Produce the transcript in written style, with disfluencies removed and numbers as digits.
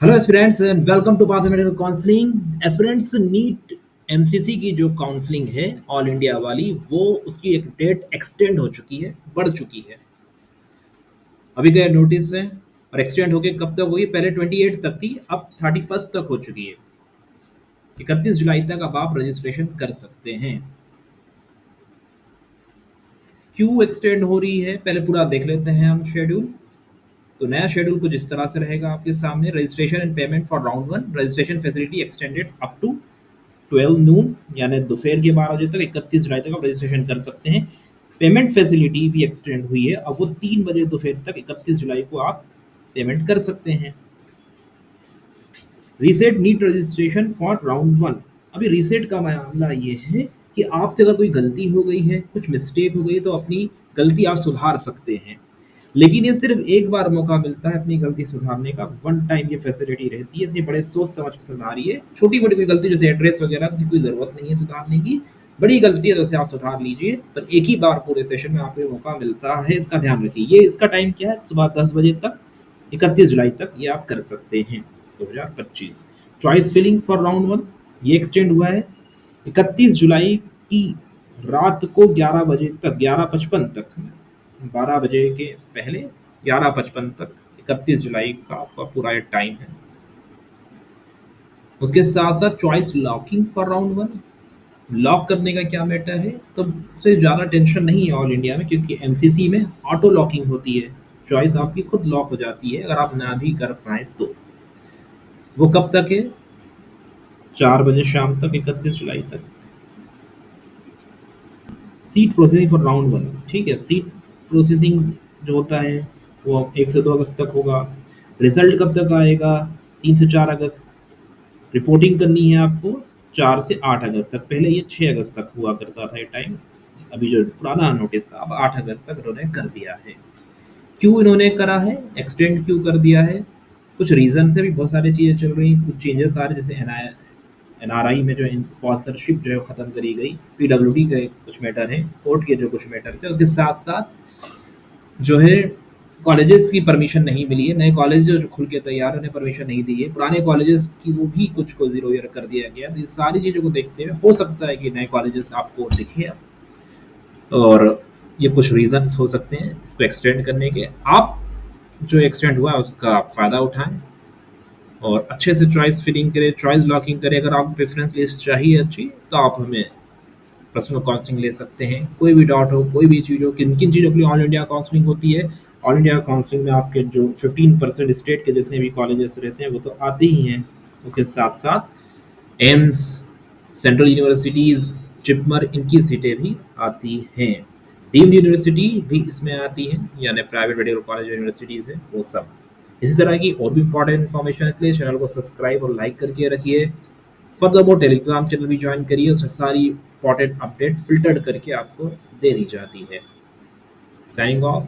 Hello aspirants and welcome to path medical counselling. Aspirants NEET MCC की जो counselling है all India वाली, वो उसकी एक डेट एक्सटेंड हो चुकी है, बढ़ चुकी है। अभी का नोटिस है और एक्सटेंड होके कब तक हुई? पहले 28 तक थी, अब 31 तक हो चुकी है। 31 जुलाई तक अब आप रजिस्ट्रेशन कर सकते हैं। क्यों एक्सटेंड हो रही है, पहले पूरा देख लेते हैं हम शेड्यूल। तो नया शेड्यूल कुछ इस तरह से रहेगा आपके सामने। Registration and payment for round one, registration facility extended up to 12 noon यानी दोपहर के 12 बजे तक 31 जुलाई तक आप रजिस्ट्रेशन कर सकते हैं। पेमेंट फैसिलिटी भी एक्सटेंड हुई है, अब वो 3 बजे दोपहर तक 31 जुलाई को आप पेमेंट कर सकते हैं। Reset NEET registration for round one. अभी रीसेट का मामला ये है कि आपसे अगर कोई गलती हो गई है, कुछ मिस्टेक हो गई है, तो अपनी गलती आप सुधार सकते हैं। लेकिन ये सिर्फ एक बार मौका मिलता है अपनी गलती सुधारने का, वन टाइम ये फैसिलिटी रहती है, इसलिए बड़े सोच समझ के सुधारिए। छोटी मोटी कोई गलती जैसे एड्रेस वगैरह, इसकी कोई ज़रूरत नहीं है सुधारने की। बड़ी गलती है तो उसे आप सुधार लीजिए, पर एक ही बार पूरे सेशन में आपको ये मौका मिलता है, इसका ध्यान रखिए। ये इसका टाइम क्या है? सुबह 10 बजे तक 31 जुलाई तक ये आप कर सकते हैं 2025। Choice filling for round one ये एक्सटेंड हुआ है 31 जुलाई की रात को 11 बजे तक, 11:55 तक, 12 बजे के पहले 11:55 तक 31 जुलाई का आपका पूरा ये टाइम है। उसके साथ साथ choice locking for round one, lock करने का क्या मैटर है? तो उससे ज़्यादा टेंशन नहीं है ऑल इंडिया में, क्योंकि एमसीसी में ऑटो लॉकिंग होती है। चॉइस आपकी खुद लॉक हो जाती है अगर आप ना भी कर पाए तो। वो कब तक है? 4 बजे शाम तक 31 जुलाई तक। Seat processing for round one, ठीक है। सीट प्रोसेसिंग जो होता है वो 1 से 2 अगस्त तक होगा। रिजल्ट कब तक आएगा? 3 से 4 अगस्त। रिपोर्टिंग करनी है आपको 4 से 8 अगस्त तक। पहले ये 6 अगस्त तक हुआ करता था ये टाइम, अभी जो पुराना नोटिस था अब 8 अगस्त तक इन्होंने कर दिया है। क्यों इन्होंने करा है, एक्सटेंड क्यों कर दिया है? कुछ रीज़न से भी बहुत सारी चीज़ें चल रही हैं, कुछ चेंजेस आ रहे हैं, जैसे एनआरआई में जो स्पॉन्सरशिप जो है ख़त्म करी गई, पीडब्ल्यूडी के कुछ मैटर हैं, कोर्ट के जो कुछ मैटर थे, उसके साथ साथ जो है कॉलेजेस की परमिशन नहीं मिली है। नए कॉलेज जो खुल के तैयार, उन्हें परमिशन नहीं दी है। पुराने कॉलेजेस की वो भी कुछ को जीरो ईयर कर दिया गया। तो ये सारी चीज़ों को देखते हुए हो सकता है कि नए कॉलेजेस आपको दिखे अब, और ये कुछ रीजंस हो सकते हैं इसको एक्सटेंड करने के। आप जो एक्सटेंड हुआ है उसका आप फ़ायदा उठाएं और अच्छे से चॉइस फिलिंग करें, चॉइस लॉकिंग करें। अगर आपको प्रेफरेंस लिस्ट चाहिए अच्छी, तो आप हमें पर्सनल काउंसलिंग ले सकते हैं। कोई भी डाउट हो, कोई भी चीज़ हो, किन किन चीज़ों के लिए ऑल इंडिया काउंसलिंग होती है। ऑल इंडिया काउंसलिंग में आपके जो 15% स्टेट के जितने भी कॉलेजेस रहते हैं वो तो आते ही हैं। उसके साथ साथ एम्स, सेंट्रल यूनिवर्सिटीज़, जिपमर, इनकी सीटें भी आती हैं। डीम्ड यूनिवर्सिटी भी इसमें आती हैं, यानी प्राइवेट मेडिकल कॉलेज यूनिवर्सिटीज़ हैं वो सब। इसी तरह की और भी इंपॉर्टेंट इन्फॉर्मेशन के लिए चैनल को सब्सक्राइब और लाइक करके रखिए। फर्दरमोर टेलीग्राम चैनल भी ज्वाइन करिए, उसमें सारी इंपॉर्टेंट अपडेट फिल्टर्ड करके आपको दे दी जाती है। Signing off.